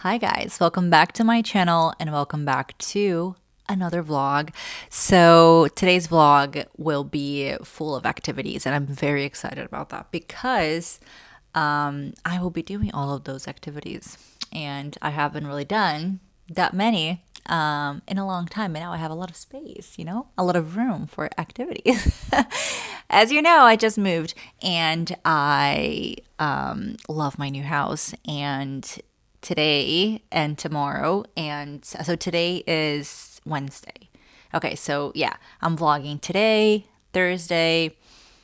Hi guys, welcome back to my channel and welcome back to another vlog. So today's vlog will be full of activities and I'm very excited about that because I will be doing all of those activities and I haven't really done that many in a long time, and now I have a lot of space, a lot of room for activities. As you know, I just moved and I love my new house, and today and tomorrow, and so today is Wednesday. Okay, so yeah, I'm vlogging today, Thursday,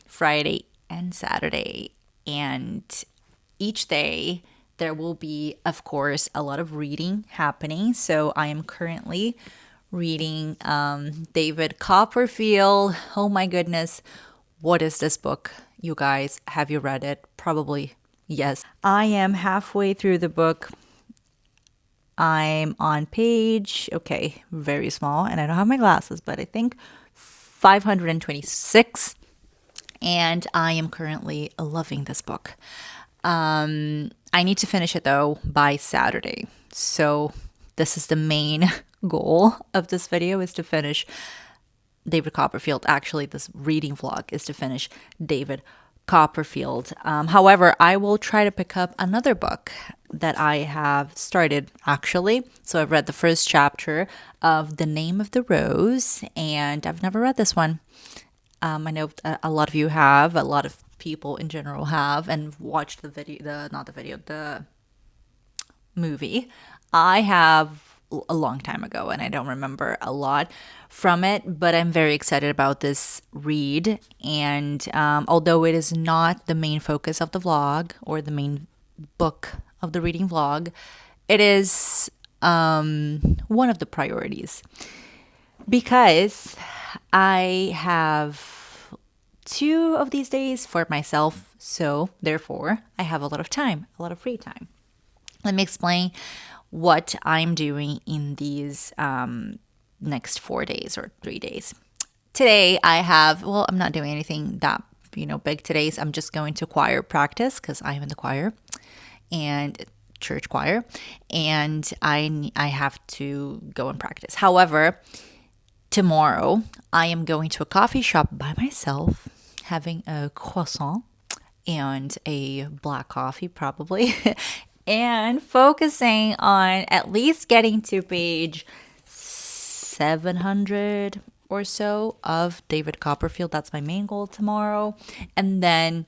Friday, and Saturday, and each day there will be, of course, a lot of reading happening. So I am currently reading David Copperfield. Oh my goodness, what is this book, you guys? Have you read it? Probably yes. I am halfway through the book. I'm on page, okay, very small, and I don't have my glasses, but I think 526. And I am currently loving this book. I need to finish it though by Saturday. So this is the main goal of this video, is to finish David Copperfield. Actually, this reading vlog is to finish David Copperfield. However, I will try to pick up another book that I have started actually. So I've read the first chapter of The Name of the Rose, and I've never read this one. I know a lot of you have, a lot of people in general have, and watched the video, the movie. I have a long time ago, and I don't remember a lot from it, but I'm very excited about this read. And although it is not the main focus of the vlog or the main book of the reading vlog, it is one of the priorities because I have 2 of these days for myself. So therefore, I have a lot of time, a lot of free time. Let me explain what I'm doing in these next 4 days or 3 days. Today I have, well, I'm not doing anything that, big today. So I'm just going to choir practice because I am in the choir and church choir, and I have to go and practice. However, tomorrow I am going to a coffee shop by myself, having a croissant and a black coffee probably, and focusing on at least getting to page 700 or so of David Copperfield. That's my main goal tomorrow. And then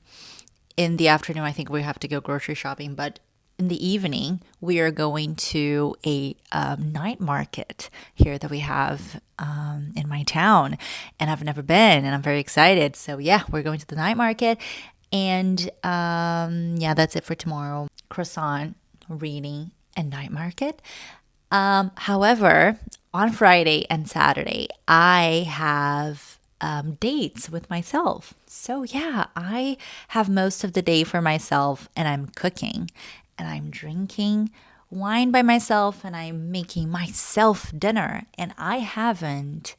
in the afternoon, I think we have to go grocery shopping, but in the evening, we are going to a night market here that we have in my town, and I've never been, and I'm very excited. So yeah, we're going to the night market, and yeah, that's it for tomorrow. Croissant, reading, and night market. However, on Friday and Saturday, I have dates with myself. So yeah, I have most of the day for myself, and I'm cooking and I'm drinking wine by myself, and I'm making myself dinner. And I haven't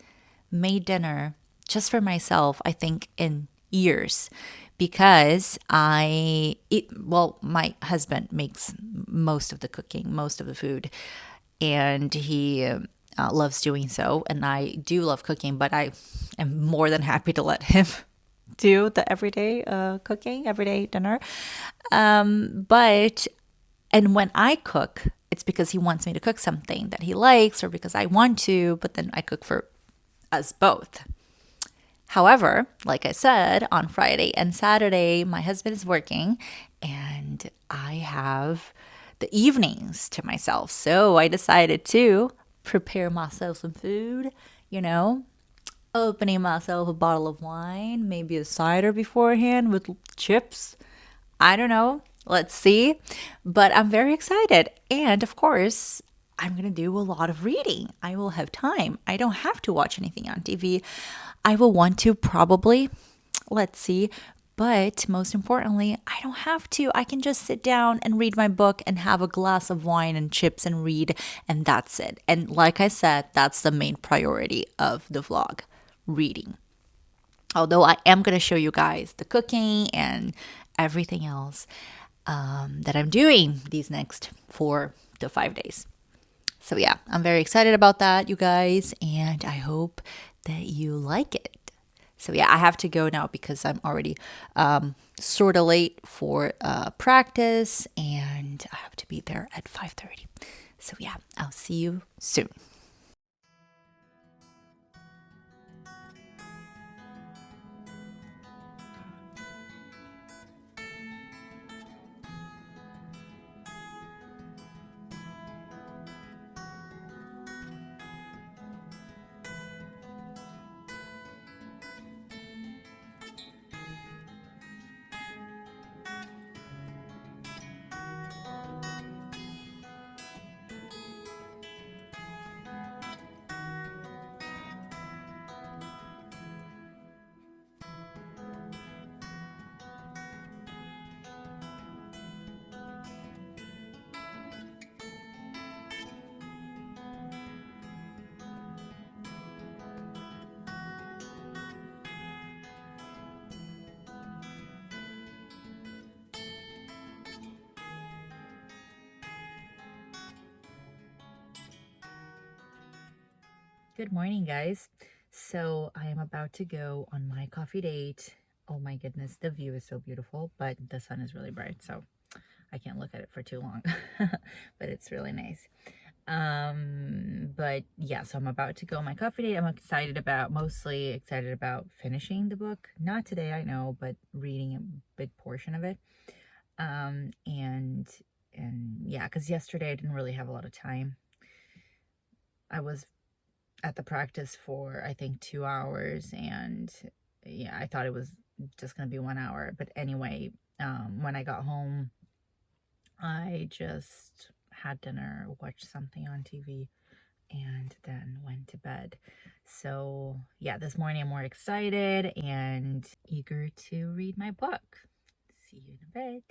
made dinner just for myself, I think, in years, because my husband makes most of the cooking, most of the food, and he loves doing so. And I do love cooking, but I am more than happy to let him do the everyday cooking, everyday dinner. But and when I cook, it's because he wants me to cook something that he likes, or because I want to, but then I cook for us both. However, like I said, on Friday and Saturday, my husband is working and I have the evenings to myself. So I decided to prepare myself some food, opening myself a bottle of wine, maybe a cider beforehand with chips. I don't know. Let's see. But I'm very excited. And of course, I'm going to do a lot of reading. I will have time. I don't have to watch anything on TV. I will want to probably. Let's see. But most importantly, I don't have to. I can just sit down and read my book and have a glass of wine and chips and read, and that's it. And like I said, that's the main priority of the vlog, reading. Although I am going to show you guys the cooking and everything else that I'm doing these next 4 to 5 days. So yeah, I'm very excited about that, you guys, and I hope that you like it. So yeah, I have to go now because I'm already sort of late for practice, and I have to be there at 5:30. So yeah, I'll see you soon. Good morning, guys. So I am about to go on my coffee date. Oh my goodness, the view is so beautiful, but the sun is really bright, so I can't look at it for too long. But it's really nice. But yeah, so I'm about to go on my coffee date. I'm mostly excited about finishing the book. Not today, I know, but reading a big portion of it. And yeah, because yesterday I didn't really have a lot of time. I was at the practice for I think 2 hours, and yeah, I thought it was just gonna be 1 hour. But anyway, when I got home, I just had dinner, watched something on TV, and then went to bed. So yeah, this morning I'm more excited and eager to read my book. See you in a bit.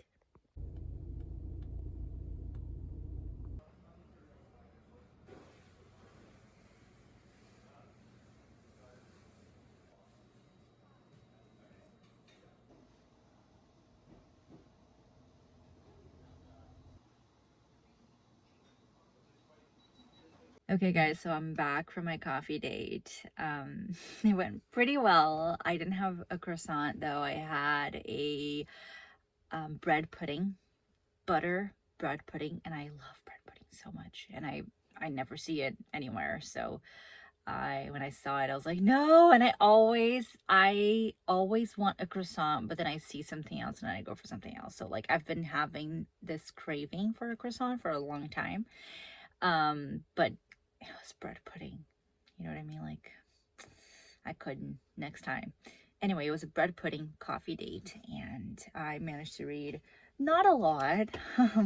Okay, guys, so I'm back from my coffee date. It went pretty well. I didn't have a croissant though. I had a bread pudding, butter bread pudding, and I love bread pudding so much. And I never see it anywhere. So when I saw it, I was like, no. And I always want a croissant, but then I see something else and then I go for something else. So like I've been having this craving for a croissant for a long time. But it was bread pudding. You know what I mean? Like, I couldn't next time. Anyway, it was a bread pudding coffee date, and I managed to read not a lot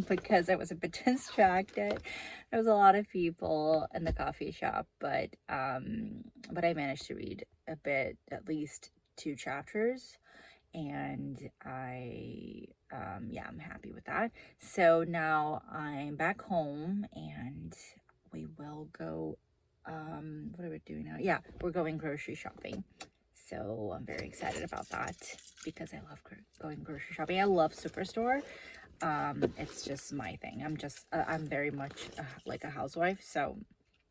because I was a bit distracted. There was a lot of people in the coffee shop, but I managed to read a bit, at least 2 chapters, and yeah, I'm happy with that. So now I'm back home, and we will go, what are we doing now? Yeah, we're going grocery shopping. So I'm very excited about that because I love going grocery shopping. I love Superstore. It's just my thing. I'm very much like a housewife, so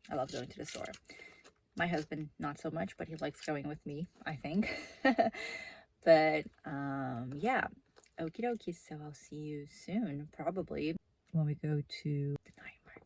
I love going to the store. My husband, not so much, but he likes going with me, I think. But yeah, okie dokie. So I'll see you soon, probably when we go to the night market.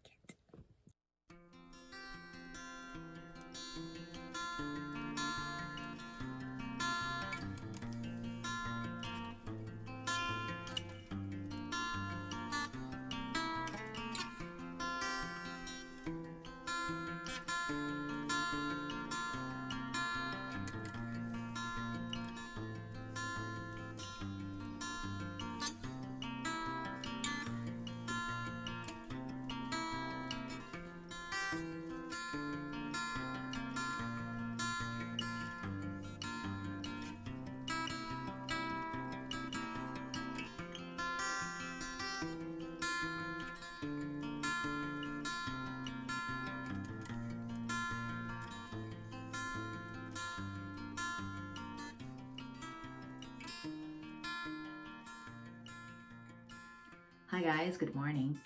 Hi guys, good morning.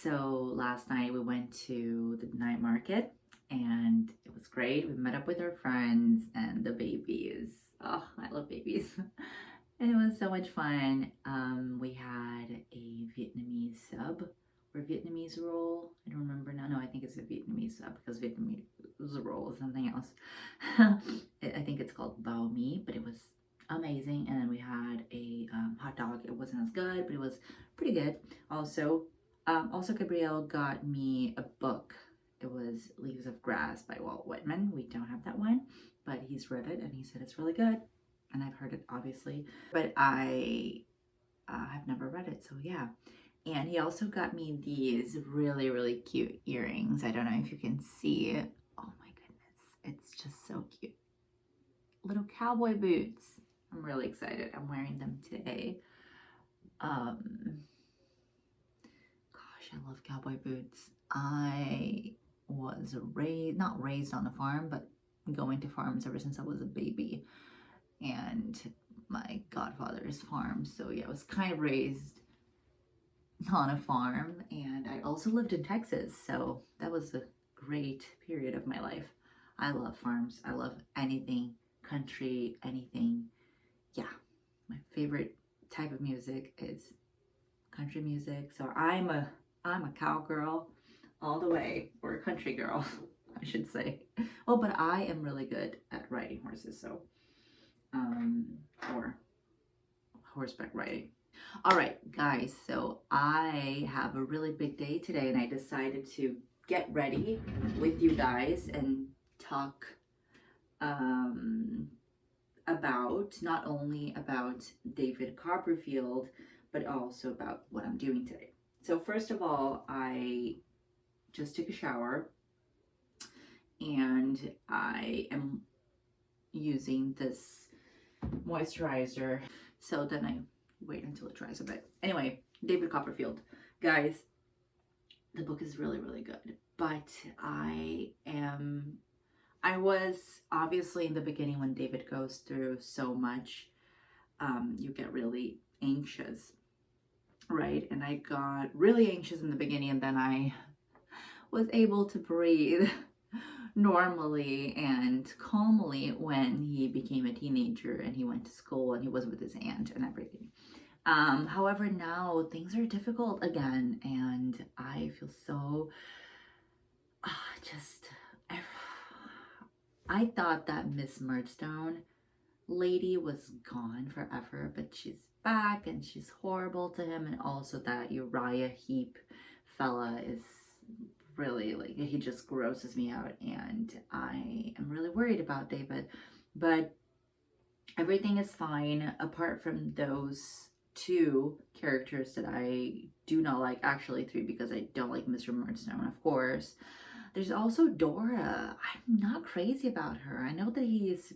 So last night we went to the night market and it was great. We met up with our friends and the babies. Oh, I love babies. And it was so much fun. We had a Vietnamese sub or Vietnamese roll. I don't remember now. No, I think it's a Vietnamese sub because Vietnamese roll is something else. I think it's called bao mi, but it was amazing. And then we had a hot dog. It wasn't as good, but it was pretty good. Also, Gabrielle got me a book. It was Leaves of Grass by Walt Whitman. We don't have that one, but he's read it and he said it's really good. And I've heard it, obviously, but I have never read it, so yeah. And he also got me these really, really cute earrings. I don't know if you can see it. Oh my goodness, it's just so cute. Little cowboy boots. I'm really excited. I'm wearing them today. Gosh, I love cowboy boots. I was not raised on a farm, but going to farms ever since I was a baby. And my godfather's farm. So yeah, I was kind of raised on a farm, and I also lived in Texas. So that was a great period of my life. I love farms. I love anything country, anything. Yeah, my favorite type of music is country music. So I'm a cowgirl all the way, or a country girl, I should say. Well, but I am really good at riding horses, so or horseback riding. All right, guys, so I have a really big day today and I decided to get ready with you guys and talk about not only about David Copperfield, but also about what I'm doing today. So first of all, I just took a shower and I am using this moisturizer. So then I wait until it dries a bit. Anyway, David Copperfield. Guys, the book is really, really good. But I was obviously in the beginning when David goes through so much, you get really anxious, right? And I got really anxious in the beginning, and then I was able to breathe normally and calmly when he became a teenager and he went to school and he was with his aunt and everything. However, now things are difficult again, and I feel so I thought that Miss Murdstone lady was gone forever, but she's back and she's horrible to him, and also that Uriah Heep fella is really, like, he just grosses me out, and I am really worried about David. But everything is fine apart from those two characters that I do not like. Actually, three, because I don't like Mr. Murdstone, of course. There's also Dora. I'm not crazy about her. I know that he's,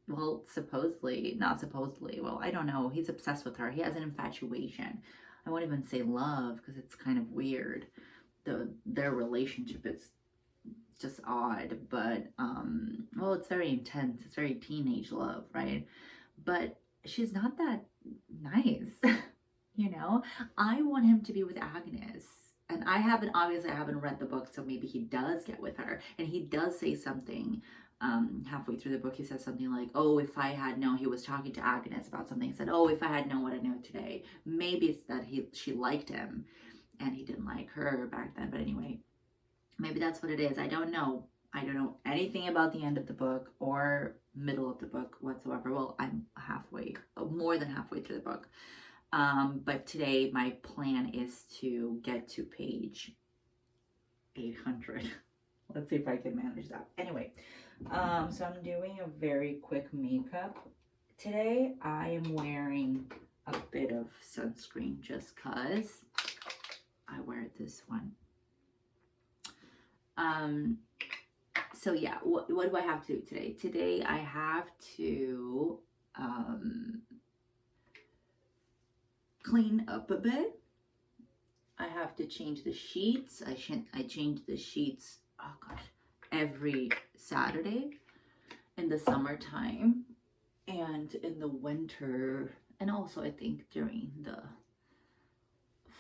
well, not supposedly, well, I don't know. He's obsessed with her. He has an infatuation. I won't even say love because it's kind of weird. Their relationship is just odd, but well, it's very intense. It's very teenage love, right? But she's not that nice. You know, I want him to be with Agnes, and I haven't read the book, so maybe he does get with her, and he does say something halfway through the book. He says something like, oh, if I had known, he was talking to Agnes about something. He said, oh, if I had known what I know today. Maybe it's that she liked him and he didn't like her back then. But anyway, maybe that's what it is. I don't know. I don't know anything about the end of the book or middle of the book whatsoever. Well, I'm more than halfway through the book. But today my plan is to get to page 800. Let's see if I can manage that. Anyway, so I'm doing a very quick makeup. Today I am wearing a bit of sunscreen just cause I wear this one. So yeah, what do I have to do today? Today I have to clean up a bit. I have to change the sheets. I change the sheets, oh gosh, every Saturday in the summertime, and in the winter, and also I think during the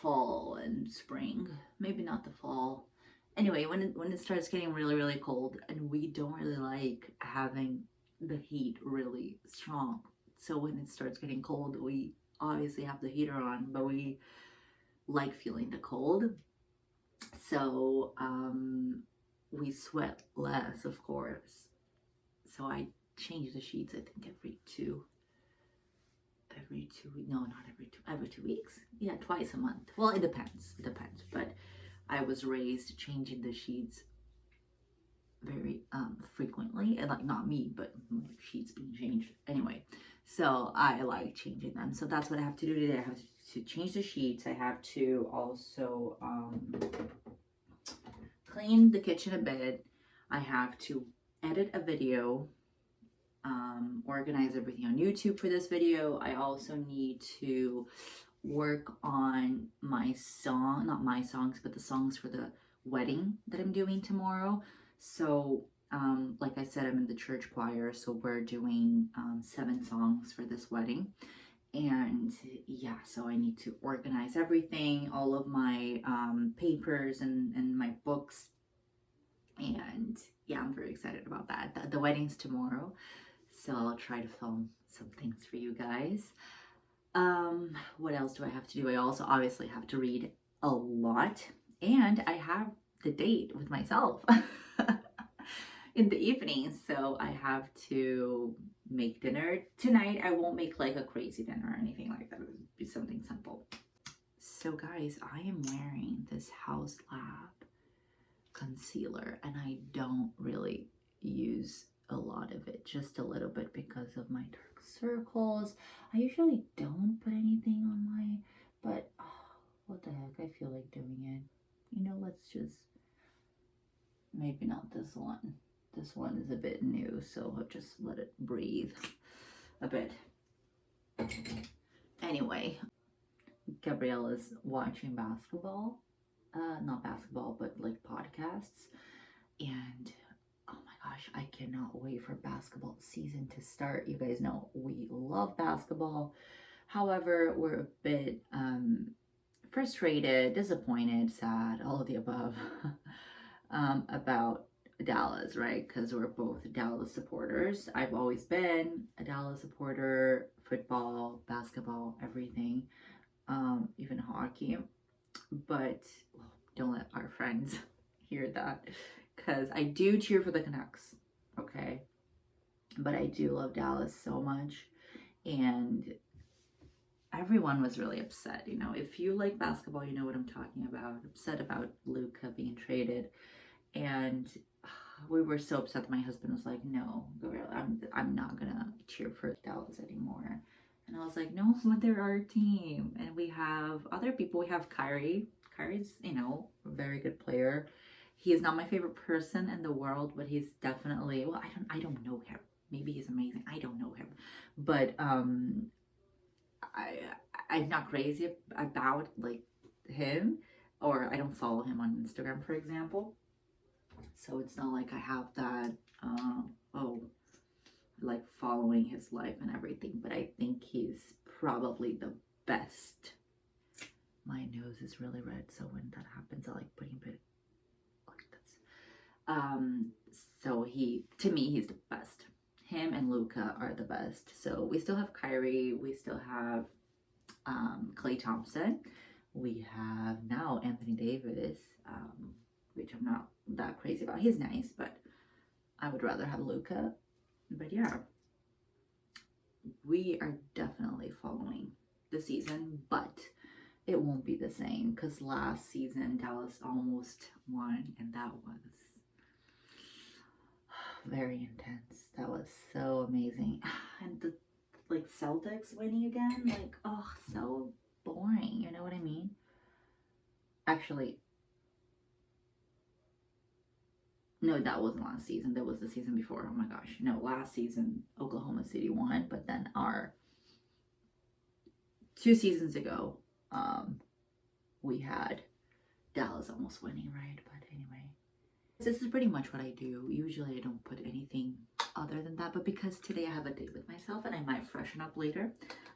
fall and spring. Maybe not the fall. Anyway, when it starts getting really cold, and we don't really like having the heat really strong. So when it starts getting cold, we obviously have the heater on, but we like feeling the cold. So we sweat less, of course. So I change the sheets, I think no, not every 2 weeks. Yeah, twice a month. Well, it depends, but I was raised changing the sheets very frequently, and like not me, but sheets being changed anyway. So I like changing them. So that's what I have to do today. I have to change the sheets. I have to also clean the kitchen a bit. I have to edit a video, organize everything on YouTube for this video. I also need to work on my song, not my songs, but the songs for the wedding that I'm doing tomorrow. So like I said, I'm in the church choir, so we're doing 7 songs for this wedding. And yeah, so I need to organize everything, all of my papers and my books. And yeah, I'm very excited about that. The wedding's tomorrow, so I'll try to film some things for you guys. What else do I have to do? I also obviously have to read a lot, and I have the date with myself in the evening, so I have to make dinner tonight. I won't make like a crazy dinner or anything like that. It'll be something simple. So guys, I am wearing this House Lab concealer, and I don't really use a lot of it, just a little bit because of my dark circles. I usually don't put anything on my, but what the heck, I feel like doing it. You know, let's just, maybe not this one. This one is a bit new, so I'll just let it breathe a bit. Anyway, Gabrielle is watching basketball. Not basketball, but like podcasts. And oh my gosh, I cannot wait for basketball season to start. You guys know we love basketball. However, we're a bit frustrated, disappointed, sad, all of the above about Dallas, right? Because we're both Dallas supporters. I've always been a Dallas supporter, football, basketball, everything, even hockey. But don't let our friends hear that, because I do cheer for the Canucks, okay? But I do love Dallas so much, and everyone was really upset. You know, if you like basketball, you know what I'm talking about. Upset about Luka being traded, and we were so upset. My husband was like, "No, Gabrielle, I'm not gonna cheer for Dallas anymore." And I was like, "No, but they're our team, and we have other people. We have Kyrie. Kyrie's, you know, a very good player. He is not my favorite person in the world, but he's definitely, well, I don't know him. Maybe he's amazing. I don't know him, but I'm not crazy about like him, or I don't follow him on Instagram, for example. So it's not like I have that like following his life and everything, but I think he's probably the best. My nose is really red, so when that happens, I like putting a bit like this. So to me, he's the best. Him and Luka are the best. So we still have Kyrie, we still have Klay Thompson, we have now Anthony Davis, which I'm not that crazy about. He's nice, but I would rather have Luka. But yeah, we are definitely following the season, but it won't be the same because last season Dallas almost won, and that was very intense. That was so amazing. And the like Celtics winning again, like, oh, so boring. You know what I mean? Actually, no, that wasn't last season. That was the season before. Oh my gosh. No, last season Oklahoma City won, but then our 2 seasons ago, we had Dallas almost winning, right? But anyway, this is pretty much what I do. Usually I don't put anything other than that, but because today I have a date with myself and I might freshen up later,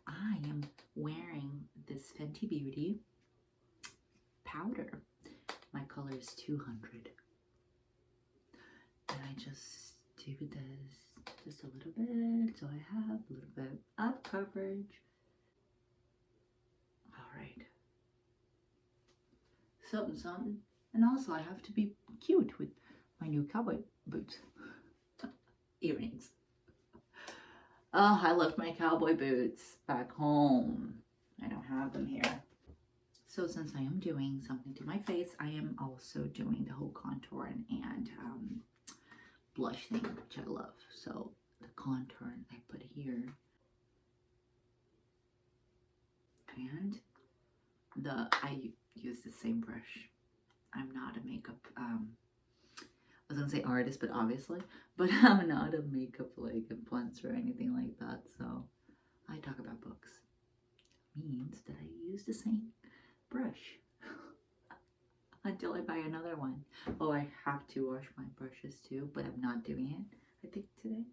I am wearing this Fenty Beauty powder. My color is 200. And I just do this just a little bit, so I have a little bit of coverage. All right. Something, something. And also I have to be cute with my new cowboy boots. Earrings. Oh, I left my cowboy boots back home. I don't have them here. So since I am doing something to my face, I am also doing the whole contouring and blush thing, which I love. So the contour I put here. And I use the same brush. I'm not a makeup, I was gonna say artist, but obviously, but I'm not a makeup like influencer or anything like that. So I talk about books. Means that I use the same brush until I buy another one. Oh, I have to wash my brushes too, but I'm not doing it, I think, today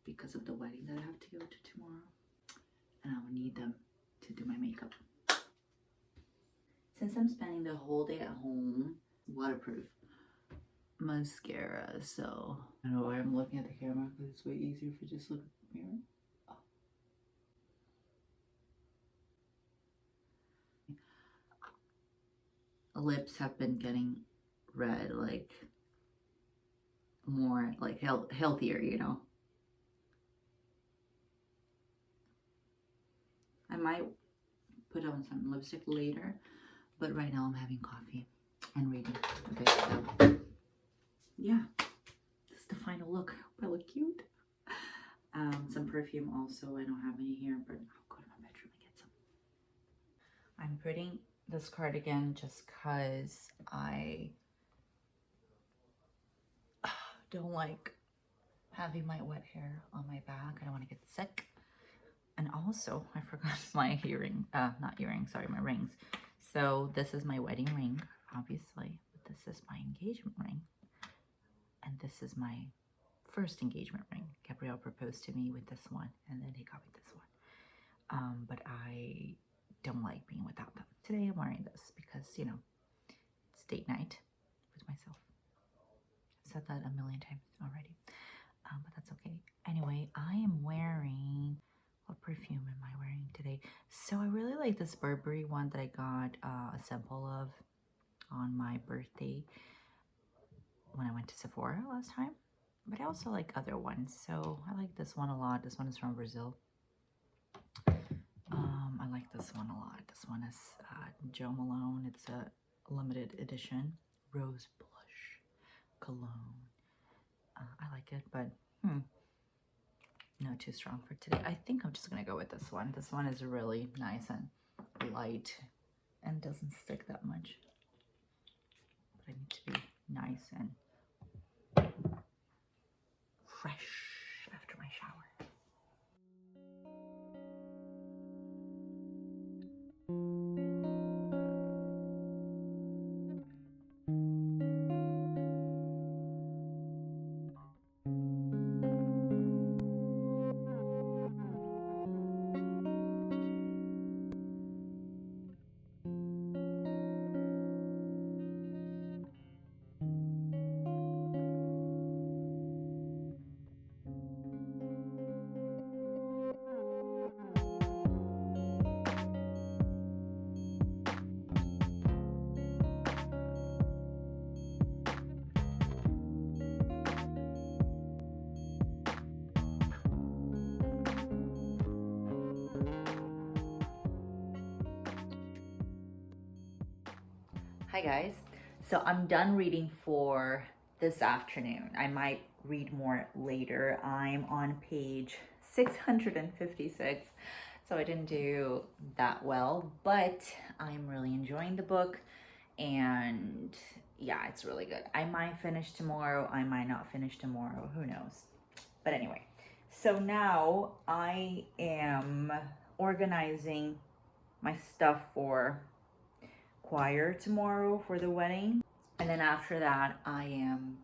because of the wedding that I have to go to tomorrow. And I will need them to do my makeup. Since I'm spending the whole day at home, waterproof mascara, so I don't know why I'm looking at the camera because it's way easier if you just look at the mirror. Lips have been getting red, like more like healthier, you know. I might put on some lipstick later, but right now I'm having coffee and reading. Okay, so yeah, this is the final look. I hope I look cute. Some perfume also. I don't have any here, but I'll go to my bedroom and get some. I'm putting this cardigan just because I don't like having my wet hair on my back. I don't want to get sick. And also, I forgot my my rings. So this is my wedding ring, obviously. But this is my engagement ring. And this is my first engagement ring. Gabrielle proposed to me with this one, and then he got me this one. But I don't like being without them. Today I'm wearing this because, you know, it's date night with myself. I've said that a million times already, but that's okay. Anyway, I am wearing, what perfume am I wearing today? So I really like this Burberry one that I got a sample of on my birthday when I went to Sephora last time. But I also like other ones, so I like this one a lot. This one is from Brazil. I like this one a lot. This one is Jo Malone. It's a limited edition rose blush cologne. I like it, but not too strong for today. I think I'm just gonna go with this one. This one is really nice and light and doesn't stick that much. But I need to be nice and fresh after my shower. Hi guys, so I'm done reading for this afternoon. I might read more later. I'm on page 656, so I didn't do that well, but I'm really enjoying the book, and yeah, it's really good. I might finish tomorrow, I might not finish tomorrow, who knows. But anyway, so now I am organizing my stuff for choir tomorrow for the wedding, and then after that I am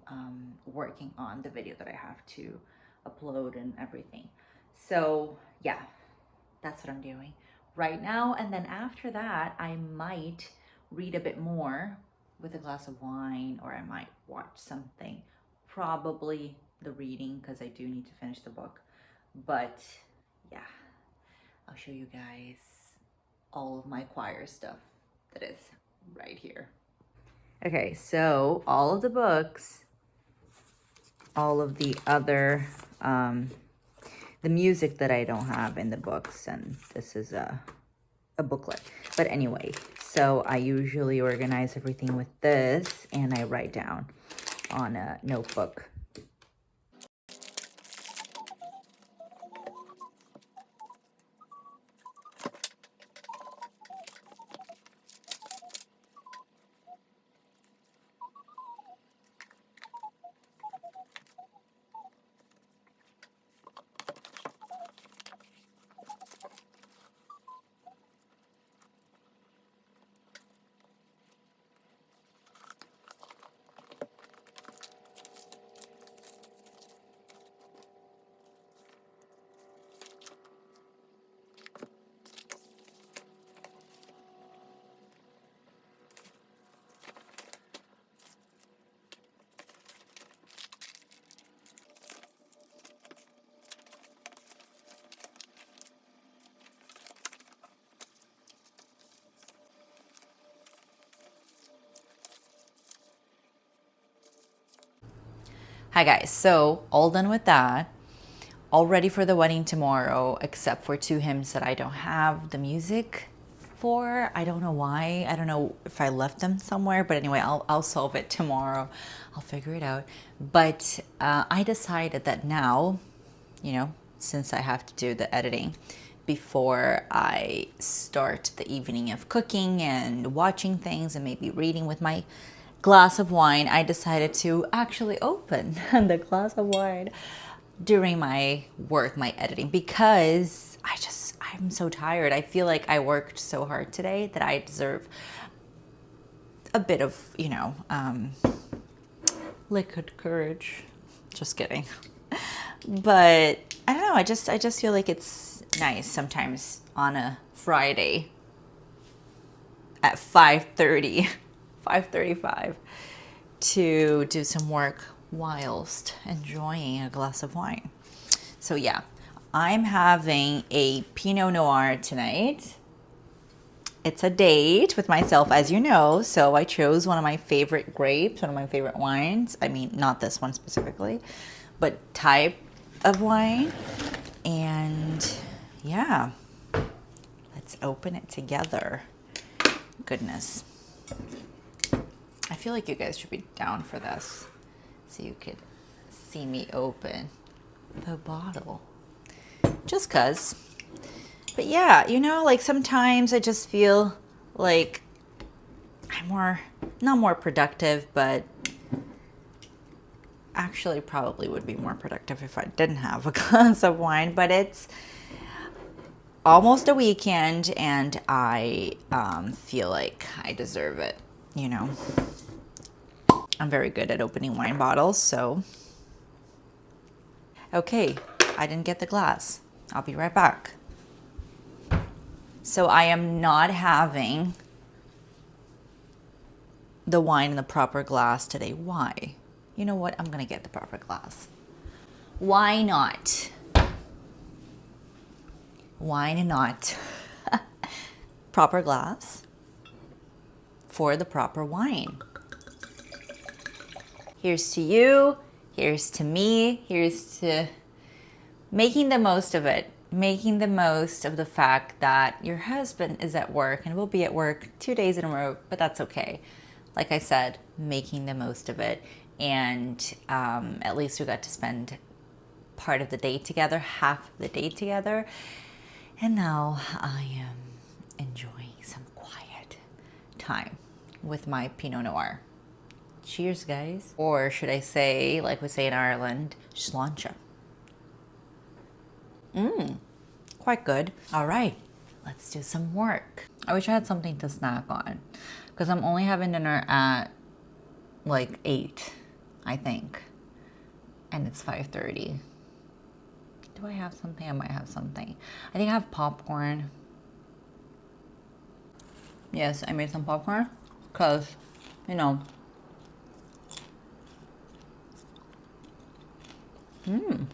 working on the video that I have to upload and everything. So yeah, that's what I'm doing right now. And then after that I might read a bit more with a glass of wine, or I might watch something. Probably the reading, because I do need to finish the book. But yeah, I'll show you guys all of my choir stuff that is right here. Okay, so all of the books, all of the other, the music that I don't have in the books, and this is a booklet. But anyway, so I usually organize everything with this, and I write down on a notebook. Hi guys, so all done with that. All ready for the wedding tomorrow, except for 2 hymns that I don't have the music for. I don't know why. I don't know if I left them somewhere, but anyway, I'll solve it tomorrow. I'll figure it out. But I decided that now, you know, since I have to do the editing before I start the evening of cooking and watching things and maybe reading with my glass of wine, I decided to actually open the glass of wine during my work, my editing, because I'm so tired. I feel like I worked so hard today that I deserve a bit of, liquid courage. Just kidding. But I don't know, I just feel like it's nice sometimes on a Friday at 5:30, 5:35 to do some work whilst enjoying a glass of wine. So yeah, I'm having a Pinot Noir tonight. It's a date with myself, as you know, so I chose one of my favorite grapes, one of my favorite wines. I mean, not this one specifically, but type of wine. And yeah, let's open it together. Goodness. I feel like you guys should be down for this, so you could see me open the bottle. Just 'cause. But yeah, like sometimes I just feel like I'm not more productive, but actually probably would be more productive if I didn't have a glass of wine. But it's almost a weekend, and I feel like I deserve it, I'm very good at opening wine bottles, so. Okay, I didn't get the glass. I'll be right back. So I am not having the wine in the proper glass today. Why? You know what? I'm going to get the proper glass. Why not? Why not? Proper glass for the proper wine. Here's to you. Here's to me. Here's to making the most of it. Making the most of the fact that your husband is at work and will be at work 2 days in a row, but that's okay. Like I said, making the most of it. And at least we got to spend part of the day together, half of the day together. And now I am enjoying some quiet time with my Pinot Noir. Cheers, guys. Or should I say, like we say in Ireland, sláinte. Quite good. All right, let's do some work. I wish I had something to snack on, because I'm only having dinner at like 8, I think. And it's 5:30. Do I have something? I might have something. I think I have popcorn. Yes, I made some popcorn. because, you know, who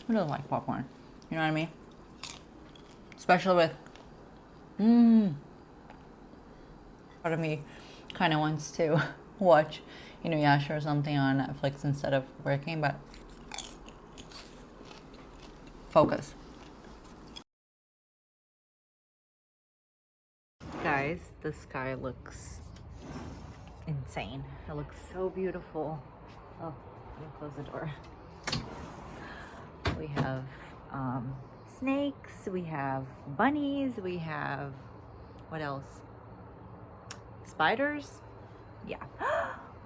doesn't like popcorn? You know what I mean? Especially with, part of me kind of wants to watch, Yasha or something on Netflix instead of working, but focus. Guys, the sky looks insane. It looks so beautiful. Oh, let me close the door. We have snakes, we have bunnies, we have, what else? Spiders? Yeah.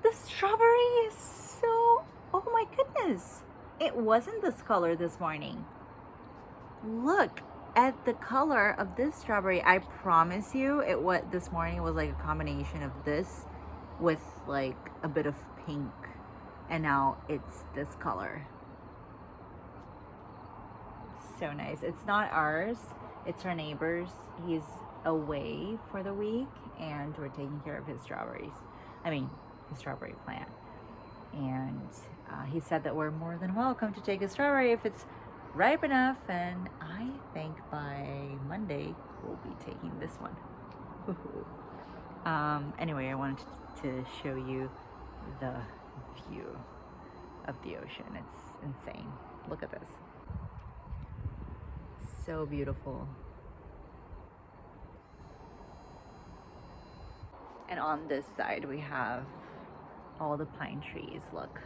The strawberry is so, oh my goodness. It wasn't this color this morning. Look at the color of this strawberry. I promise you, this morning it was like a combination of this with like a bit of pink, and now it's this color. So nice. It's not ours, it's our neighbor's. He's away for the week and we're taking care of his strawberries. I mean, his strawberry plant. And he said that we're more than welcome to take a strawberry if it's ripe enough, and I think by Monday we'll be taking this one. Anyway, I wanted to show you the view of the ocean. It's insane. Look at this. So beautiful. And on this side we have all the pine trees. Look.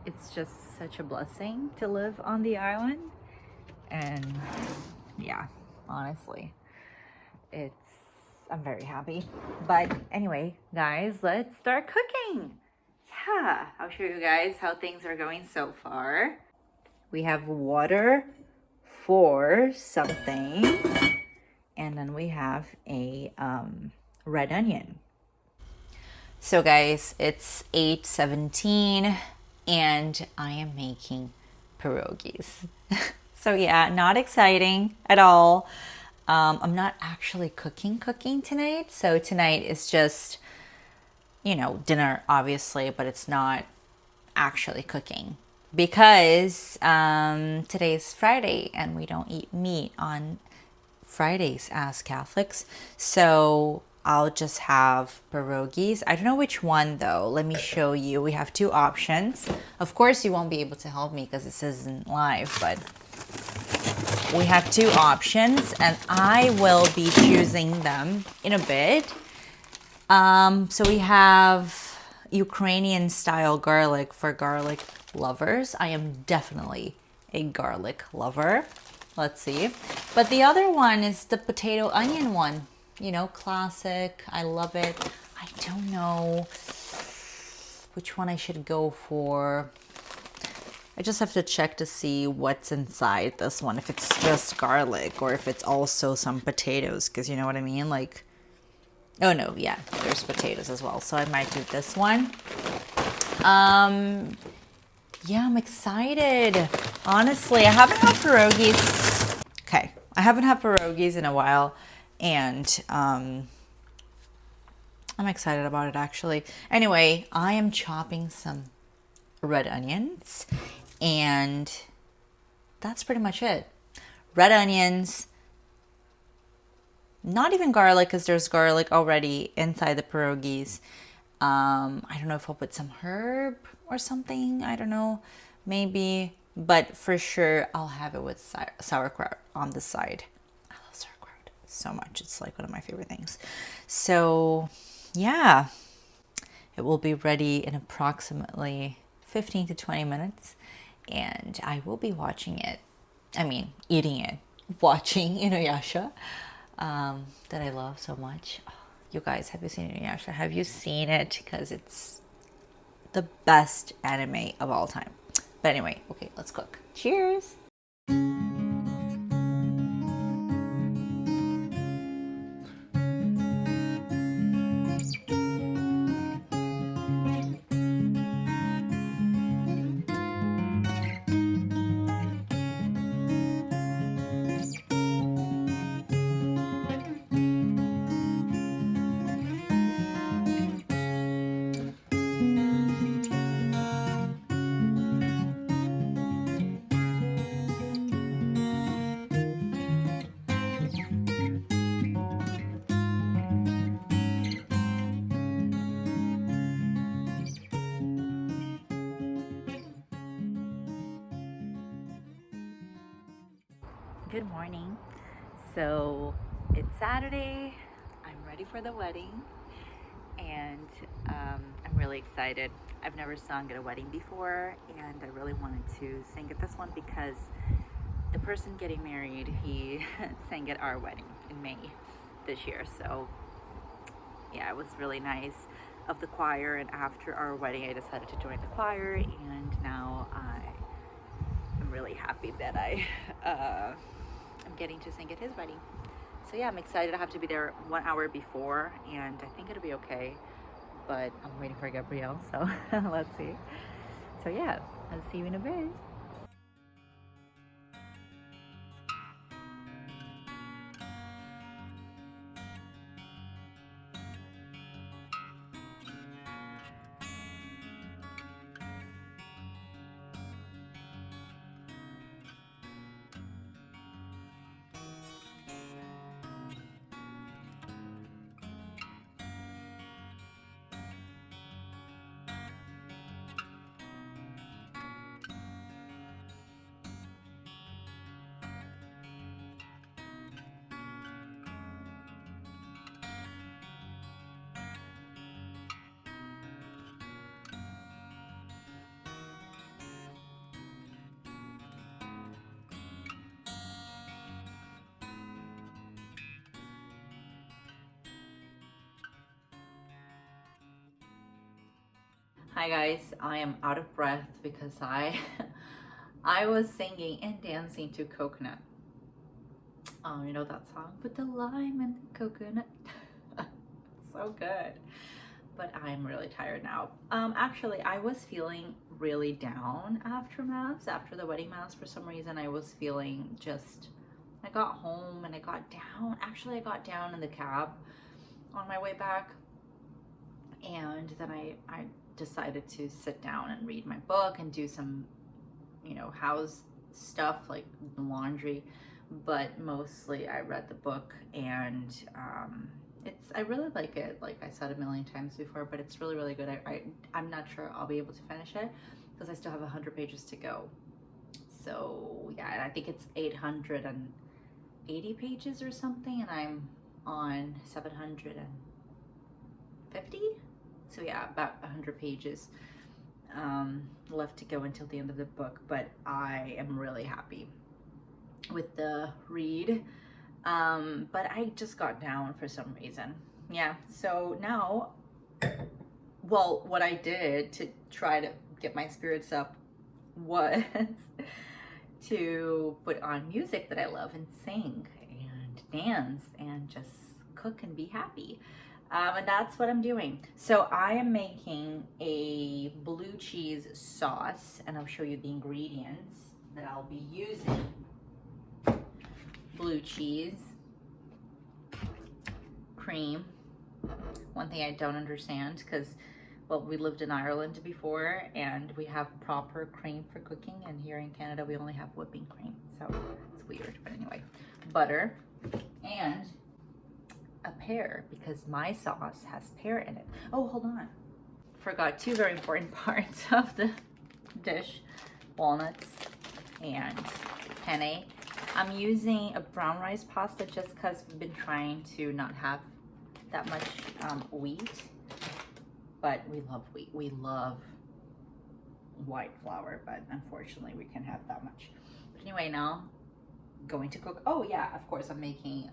It's just such a blessing to live on the island, and yeah, honestly, I'm very happy. But anyway, guys, let's start cooking. Yeah, I'll show you guys how things are going so far. We have water for something, and then we have a red onion. So guys, it's 8:17 and I am making pierogies. So yeah, not exciting at all. I'm not actually cooking tonight. So tonight is just, dinner obviously, but it's not actually cooking because today's Friday and we don't eat meat on Fridays as Catholics. So I'll just have pierogies. I don't know which one though. Let me show you. We have two options. Of course, you won't be able to help me because this isn't live, but we have two options and I will be choosing them in a bit. So we have Ukrainian style garlic for garlic lovers. I am definitely a garlic lover. Let's see. But the other one is the potato onion one. Classic. I love it. I don't know which one I should go for. I just have to check to see what's inside this one. If it's just garlic or if it's also some potatoes. Because you know what I mean? Like, oh no, yeah. There's potatoes as well. So I might do this one. Yeah, I'm excited. Honestly, I haven't had pierogies. Okay. I haven't had pierogies in a while. And I'm excited about it actually. Anyway, I am chopping some red onions and that's pretty much it. Red onions, not even garlic because there's garlic already inside the pierogies. I don't know if I'll put some herb or something. I don't know, maybe, but for sure I'll have it with sauerkraut on the side. So much. It's like one of my favorite things. So yeah, it will be ready in approximately 15 to 20 minutes and I will be watching it. I mean, eating it, watching Inuyasha that I love so much. Oh, you guys, have you seen Inuyasha? Have you seen it? Because it's the best anime of all time. But anyway, okay, let's cook. Cheers. Good morning. So it's Saturday. I'm ready for the wedding, and I'm really excited. I've never sung at a wedding before, and I really wanted to sing at this one because the person getting married, he sang at our wedding in May this year. So yeah, it was really nice of the choir. And after our wedding, I decided to join the choir, and now I'm really happy that I'm getting to sing at his wedding. So yeah, I'm excited. I have to be there 1 hour before, and I think it'll be okay. But I'm waiting for Gabrielle, so let's see. So yeah, I'll see you in a bit. Hi guys, I am out of breath because I was singing and dancing to Coconut. You know that song? With the lime and the coconut. So good. But I'm really tired now. Actually, I was feeling really down after Mass, after the wedding Mass. For some reason, I was feeling just, I got home and I got down. Actually, I got down in the cab on my way back. And then I decided to sit down and read my book and do some, house stuff like laundry. But mostly I read the book, and I really like it. Like I said a million times before, but it's really, really good. I'm not sure I'll be able to finish it because I still have 100 pages to go. So yeah, and I think it's 880 pages or something, and I'm on 750. So yeah, about 100 pages left to go until the end of the book, but I am really happy with the read. But I just got down for some reason. Yeah, so now, well, what I did to try to get my spirits up was to put on music that I love and sing and dance and just cook and be happy. And that's what I'm doing. So I am making a blue cheese sauce, and I'll show you the ingredients that I'll be using. Blue cheese, cream. One thing I don't understand, because, well, we lived in Ireland before and we have proper cream for cooking, and here in Canada we only have whipping cream, so it's weird. But anyway, butter and a pear, because my sauce has pear in it. Oh, hold on. Forgot two very important parts of the dish: walnuts and penne. I'm using a brown rice pasta just because we've been trying to not have that much wheat, but we love wheat. We love white flour, but unfortunately we can't have that much. But anyway, now going to cook. Oh yeah, of course I'm making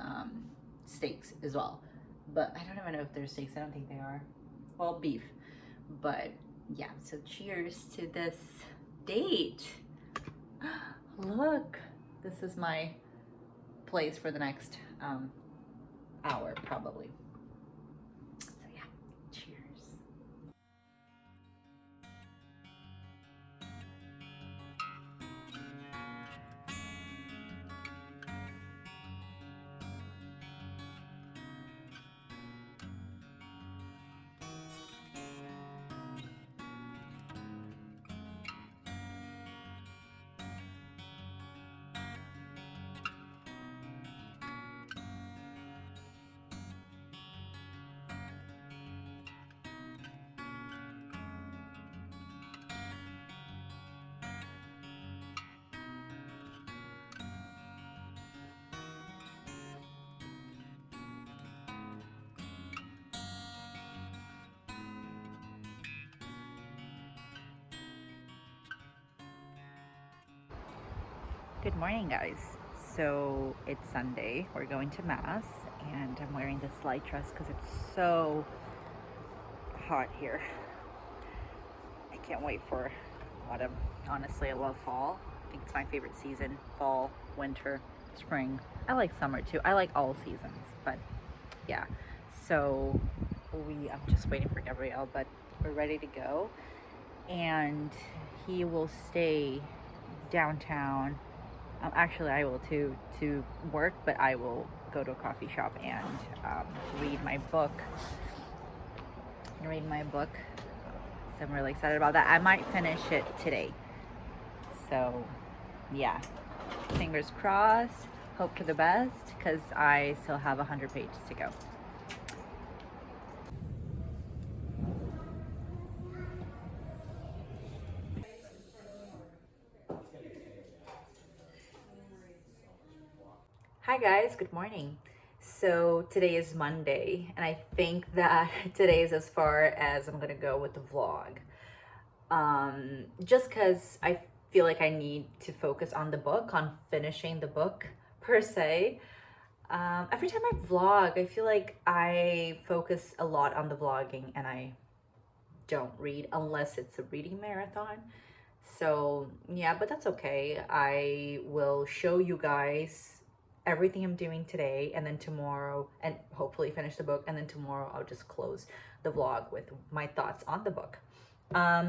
steaks as well, but I don't even know if they're steaks. I don't think they are. Well, beef. But yeah, so cheers to this date. Look, this is my place for the next hour probably. So yeah, cheers. Good morning, guys. So it's Sunday. We're going to Mass, and I'm wearing this light dress because it's so hot here. I can't wait for autumn. Honestly, I love fall. I think it's my favorite season. Fall, winter, spring. I like summer too. I like all seasons, but yeah. So I'm just waiting for Gabrielle, but we're ready to go. And he will stay downtown. Actually, I will too, to work, but I will go to a coffee shop and read my book. So I'm really excited about that. I might finish it today. So yeah, fingers crossed. Hope for the best because I still have 100 pages to go. Hi guys, good morning. So today is Monday, and I think that today is as far as I'm gonna go with the vlog. Just because I feel like I need to focus on the book, on finishing the book per se. Every time I vlog, I feel like I focus a lot on the vlogging and I don't read unless it's a reading marathon. So yeah, but that's okay. I will show you guys everything I'm doing today, and then tomorrow, and hopefully finish the book, and then tomorrow I'll just close the vlog with my thoughts on the book.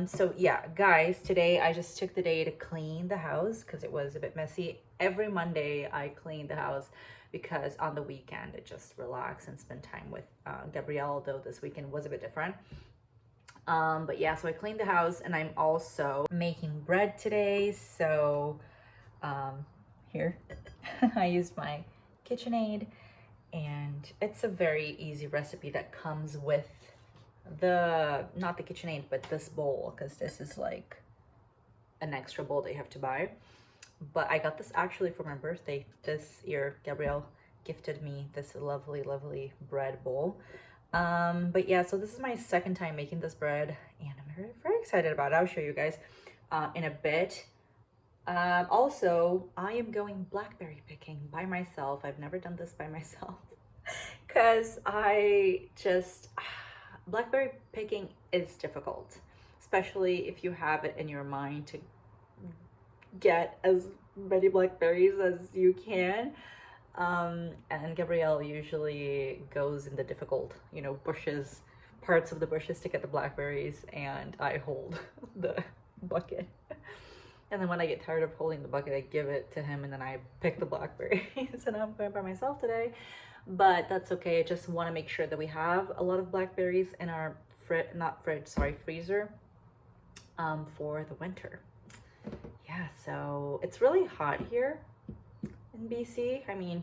So yeah, guys, today I just took the day to clean the house because it was a bit messy. Every Monday I clean the house because on the weekend I just relax and spend time with Gabrielle, though this weekend was a bit different. But yeah, so I cleaned the house, and I'm also making bread today. So here I used my KitchenAid, and it's a very easy recipe that comes with not the KitchenAid, but this bowl, because this is like an extra bowl that you have to buy. But I got this actually for my birthday this year. Gabrielle gifted me this lovely bread bowl. But yeah, so this is my second time making this bread, and I'm very excited about it. I'll show you guys in a bit. Also, I am going blackberry picking by myself. I've never done this by myself because blackberry picking is difficult, especially if you have it in your mind to get as many blackberries as you can. And Gabrielle usually goes in the difficult, parts of the bushes to get the blackberries, and I hold the bucket. And then when I get tired of holding the bucket, I give it to him, and then I pick the blackberries. And I'm going by myself today, but that's okay. I just want to make sure that we have a lot of blackberries in our freezer, for the winter. Yeah, so it's really hot here in BC. I mean,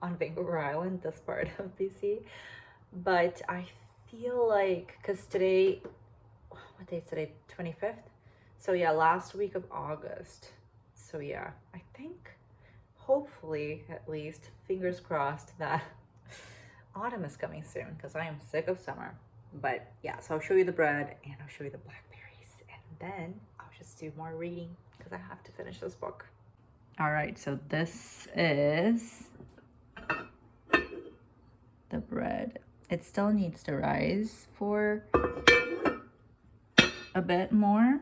on Vancouver Island, this part of BC. But I feel like, because today, what day is today? 25th? So yeah, last week of August. So yeah, I think, hopefully, at least, fingers crossed, that autumn is coming soon, because I am sick of summer. But yeah, so I'll show you the bread, and I'll show you the blackberries, and then I'll just do more reading because I have to finish this book. All right, so this is the bread. It still needs to rise for a bit more,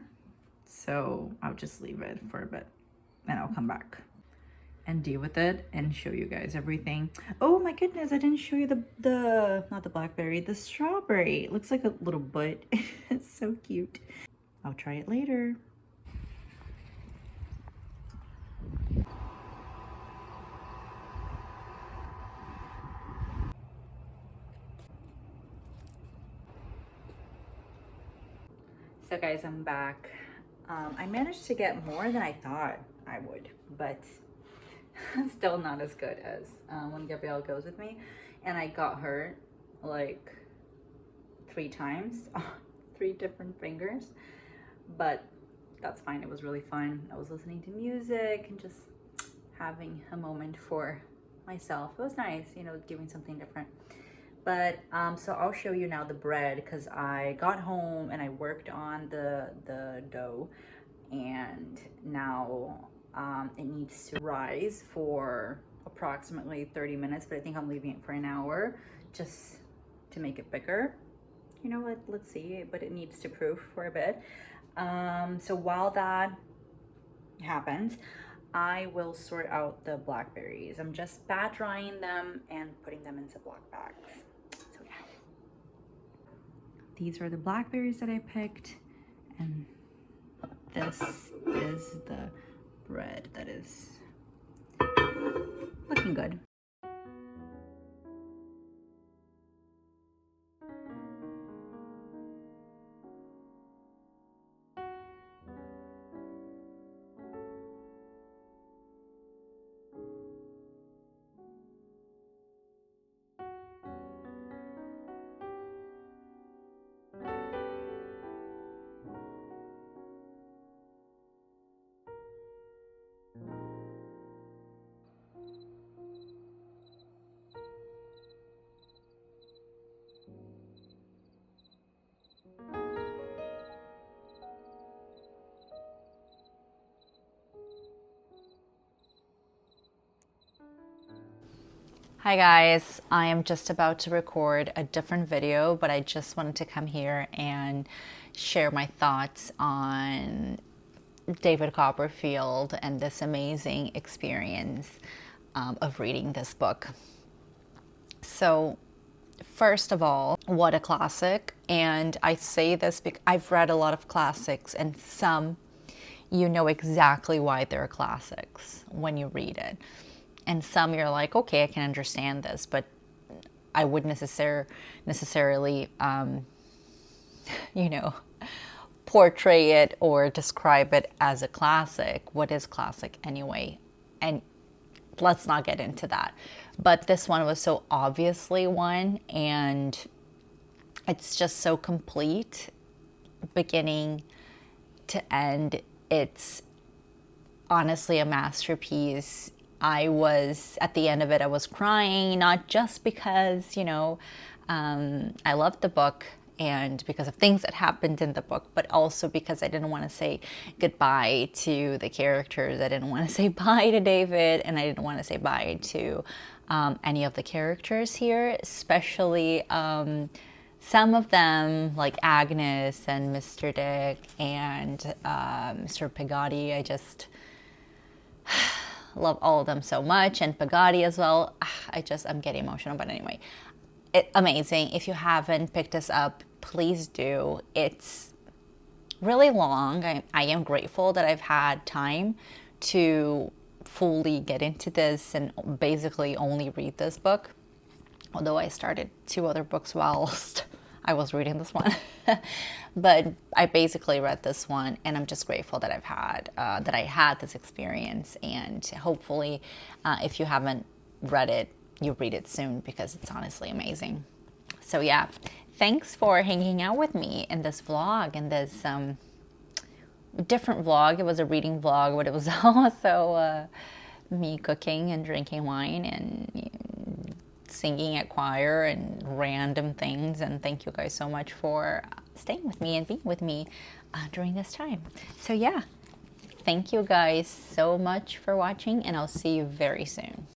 so I'll just leave it for a bit and I'll come back and deal with it and show you guys everything. Oh my goodness, I didn't show you not the blackberry, the strawberry. It looks like a little butt. It's so cute. I'll try it later. So guys, I'm back. I managed to get more than I thought I would, but still not as good as when Gabrielle goes with me. And I got her like 3 times, 3 different fingers, but that's fine. It was really fun. I was listening to music and just having a moment for myself. It was nice, doing something different. But so I'll show you now the bread, because I got home and I worked on the dough, and now It needs to rise for approximately 30 minutes, but I think I'm leaving it for an hour just to make it bigger. You know what, let's see, but it needs to proof for a bit. So while that happens, I will sort out the blackberries. I'm just bat drying them and putting them in Ziploc bags. So yeah. These are the blackberries that I picked, and this is the bread that is looking good. Hi guys, I am just about to record a different video, but I just wanted to come here and share my thoughts on David Copperfield and this amazing experience of reading this book. So first of all, what a classic. And I say this because I've read a lot of classics, and some you know exactly why they're classics when you read it. And some you're like, okay, I can understand this, but I wouldn't necessarily, you know, portray it or describe it as a classic. What is classic anyway? And let's not get into that. But this one was so obviously one, and it's just so complete, beginning to end. It's honestly a masterpiece. I was, at the end of it, I was crying, not just because, you know, I loved the book and because of things that happened in the book, but also because I didn't want to say goodbye to the characters. I didn't want to say bye to David, and I didn't want to say bye to any of the characters here, especially some of them, like Agnes and Mr. Dick and Mr. Peggotty. I just love all of them so much, and Peggotty as well. I'm getting emotional, but anyway, amazing. If you haven't picked this up, please do. It's really long. I am grateful that I've had time to fully get into this and basically only read this book, although I started 2 other books whilst I was reading this one. But I basically read this one, and I'm just grateful that I had this experience. And hopefully, if you haven't read it, you read it soon, because it's honestly amazing. So yeah, thanks for hanging out with me in this vlog, in this different vlog. It was a reading vlog, but it was also me cooking and drinking wine and singing at choir and random things. And thank you guys so much for staying with me and being with me during this time. So yeah, thank you guys so much for watching, and I'll see you very soon.